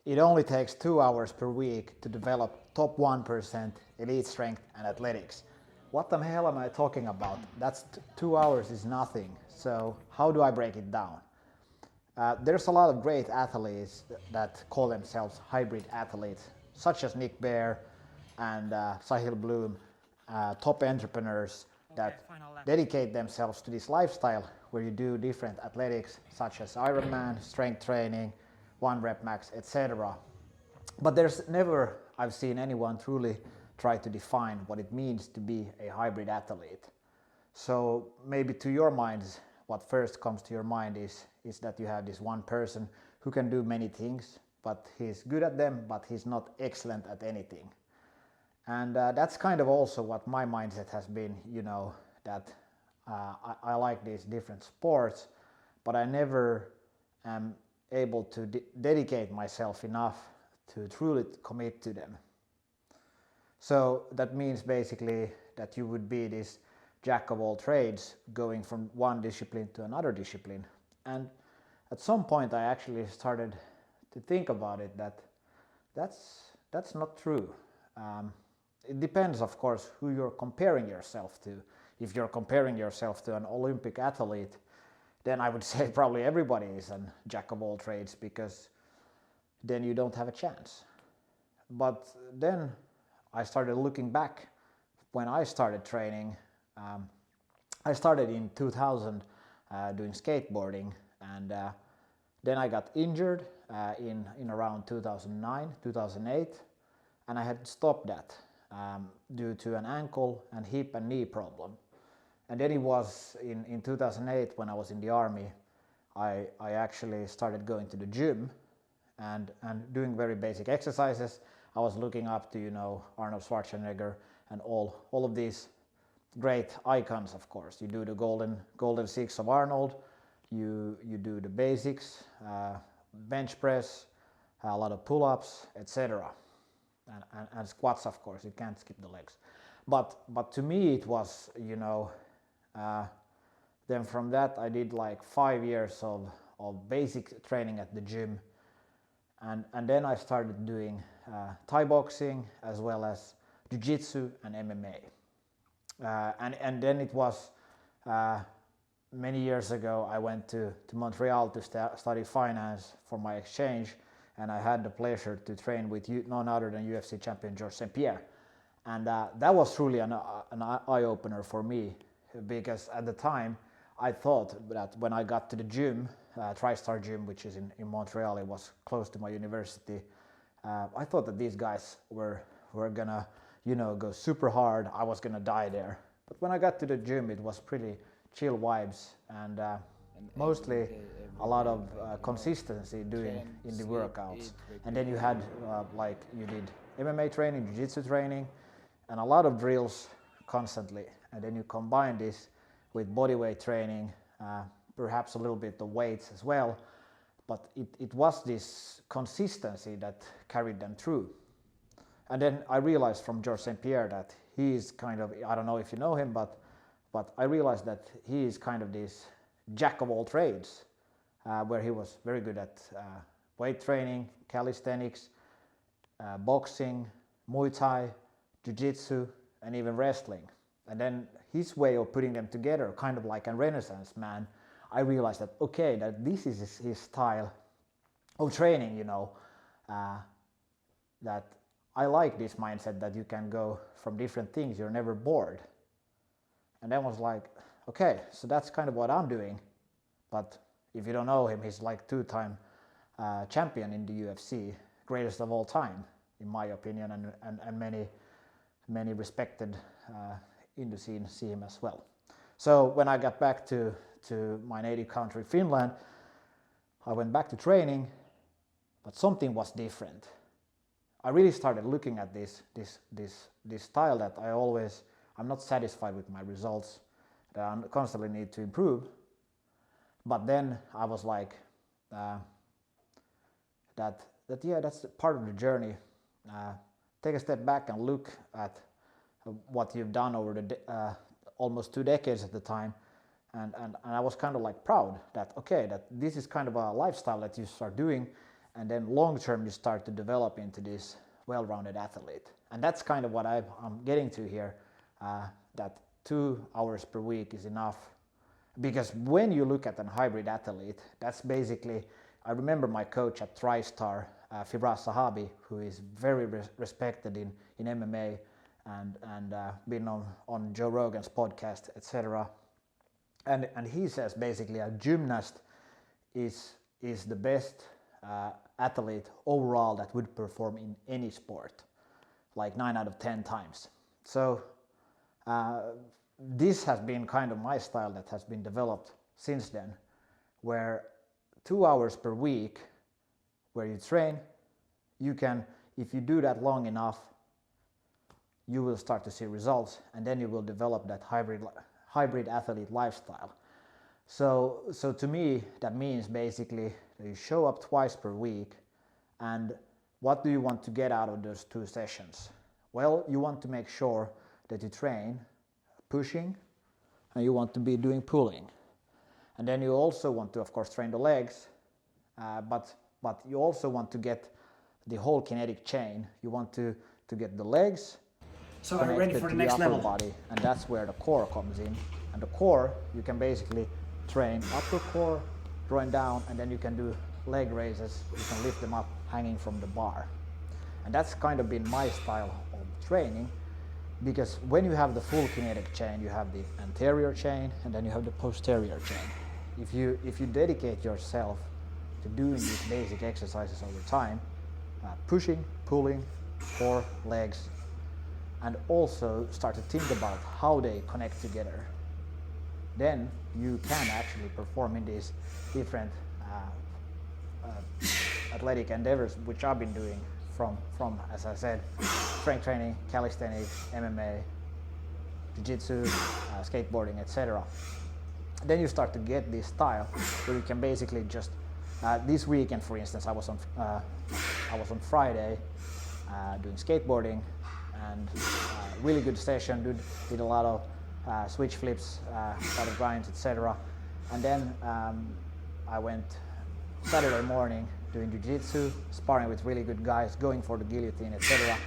it only takes 2 hours per week to develop top 1% elite strength and athletics. What the hell am I talking about? That's 2 hours is nothing. So how do I break it down? There's a lot of great athletes that call themselves hybrid athletes, such as Nick Bare and Sahil Bloom, top entrepreneurs that dedicate themselves to this lifestyle where you do different athletics such as Ironman, strength training, one rep max, etc. But there's never I've seen anyone truly try to define what it means to be a hybrid athlete. So maybe to your minds, what first comes to your mind is that you have this one person who can do many things, but he's good at them, but he's not excellent at anything. And that's kind of also what my mindset has been, that I like these different sports, but I never am able to dedicate myself enough to truly commit to them. So that means basically that you would be this jack of all trades going from one discipline to another discipline. And at some point I actually started to think about it that that's not true. It depends, of course, who you're comparing yourself to. If you're comparing yourself to an Olympic athlete, then I would say probably everybody is a jack of all trades, because then you don't have a chance. But then I started looking back when I started training. I started in 2000 doing skateboarding, and then I got injured in around 2009, 2008, and I had to stop that due to an ankle and hip and knee problem. And then it was in 2008 when I was in the army, I actually started going to the gym and doing very basic exercises. I was looking up to, Arnold Schwarzenegger and all of these great icons, of course. You do the golden six of Arnold, you do the basics, bench press, a lot of pull-ups, etc. And squats, of course, you can't skip the legs. But to me it was, then from that I did like 5 years of basic training at the gym, and then I started doing Thai boxing as well as Jiu-Jitsu and MMA. And then it was many years ago I went to Montreal to study finance for my exchange, and I had the pleasure to train with none other than UFC champion Georges St-Pierre. And that was truly an eye-opener for me, because at the time I thought that when I got to the gym, TriStar Gym, which is in Montreal, it was close to my university, I thought that these guys were gonna go super hard. I was gonna die there. But when I got to the gym, it was pretty chill vibes, and mostly a lot of consistency doing in the workouts. And then you had you did MMA training, Jiu-Jitsu training, and a lot of drills constantly. And then you combine this with bodyweight training, perhaps a little bit of weights as well. But it was this consistency that carried them through. And then I realized from Georges St-Pierre that he is kind of, I don't know if you know him, but I realized that he is kind of this jack of all trades, where he was very good at weight training, calisthenics, boxing, Muay Thai, Jiu-Jitsu, and even wrestling. And then his way of putting them together, kind of like a Renaissance man, I realized that, okay, that this is his style of training, that I like this mindset that you can go from different things, you're never bored. And then was like, okay, so that's kind of what I'm doing. But if you don't know him, he's like 2-time champion in the UFC, greatest of all time, in my opinion, and many respected in the scene see him as well. So when I got back to my native country, Finland, I went back to training, but something was different. I really started looking at this style that I'm not satisfied with my results, that I constantly need to improve. But then I was like, that's part of the journey. Take a step back and look at what you've done over the almost 2 decades at the time, and I was kind of like proud that, okay, that this is kind of a lifestyle that you start doing, and then long term you start to develop into this well-rounded athlete. And that's kind of what I'm getting to here, that 2 hours per week is enough. Because when you look at a hybrid athlete, that's basically, I remember my coach at TriStar, Firas Sahabi, who is very respected in MMA and been on Joe Rogan's podcast, etc. And he says basically a gymnast is the best athlete overall that would perform in any sport, like 9 out of 10 times. So this has been kind of my style that has been developed since then, where 2 hours per week where you train, you can, if you do that long enough, you will start to see results, and then you will develop that hybrid athlete lifestyle. So to me, that means basically that you show up twice per week, and what do you want to get out of those 2 sessions? Well, you want to make sure that you train pushing, and you want to be doing pulling. And then you also want to, of course, train the legs, but you also want to get the whole kinetic chain. You want to get the legs so I'm ready for the next level body, and that's where the core comes in. And the core, you can basically train upper core, drawing down, and then you can do leg raises. You can lift them up hanging from the bar. And that's kind of been my style of training, because when you have the full kinetic chain, you have the anterior chain and then you have the posterior chain. If you dedicate yourself to doing these basic exercises over time, pushing, pulling, core, legs, and also start to think about how they connect together, then you can actually perform in these different athletic endeavors, which I've been doing from, as I said, strength training, calisthenics, MMA, jiu-jitsu, skateboarding, etc. Then you start to get this style where you can basically just, this weekend for instance, I was on Friday doing skateboarding, and really good session, did a lot of switch flips, a lot of grinds, etc. And then I went Saturday morning doing jiu-jitsu, sparring with really good guys, going for the guillotine, etc.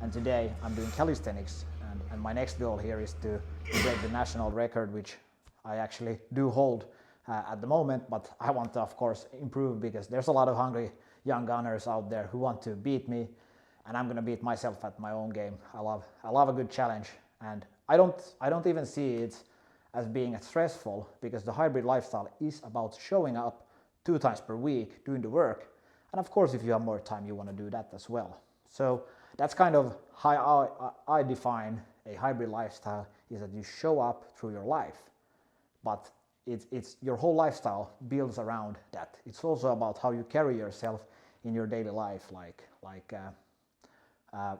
And today I'm doing calisthenics, and my next goal here is to break the national record, which I actually do hold at the moment, but I want to, of course, improve, because there's a lot of hungry young gunners out there who want to beat me, and I'm going to beat myself at my own game. I love a good challenge, and I don't even see it as being stressful, because the hybrid lifestyle is about showing up 2 times per week, doing the work, and of course if you have more time you want to do that as well. So that's kind of how I define a hybrid lifestyle, is that you show up through your life, but it's your whole lifestyle builds around that. It's also about how you carry yourself in your daily life, like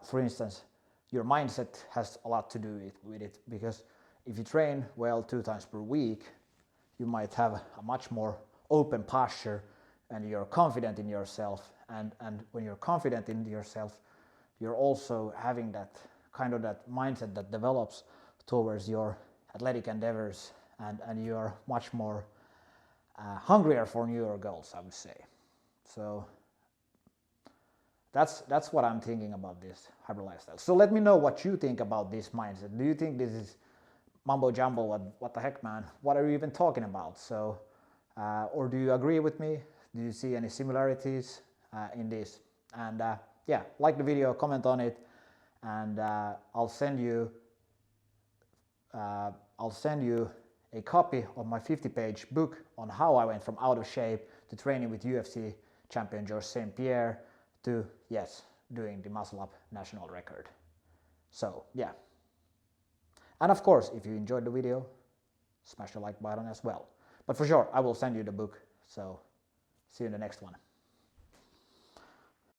for instance, your mindset has a lot to do with it, because if you train well 2 times per week, you might have a much more open posture, and you're confident in yourself, and when you're confident in yourself, you're also having that kind of that mindset that develops towards your athletic endeavors, and you're much more hungrier for newer goals, I would say. So that's what I'm thinking about this hybrid lifestyle. So let me know what you think about this mindset. Do you think this is mumbo jumbo? What the heck, man? What are you even talking about? So, or do you agree with me? Do you see any similarities in this? And yeah, like the video, comment on it, and I'll send you a copy of my 50-page book on how I went from out of shape to training with UFC champion Georges St. Pierre to, yes, doing the muscle up national record. So yeah, and of course, if you enjoyed the video, smash the like button as well. But for sure, I will send you the book. So see you in the next one.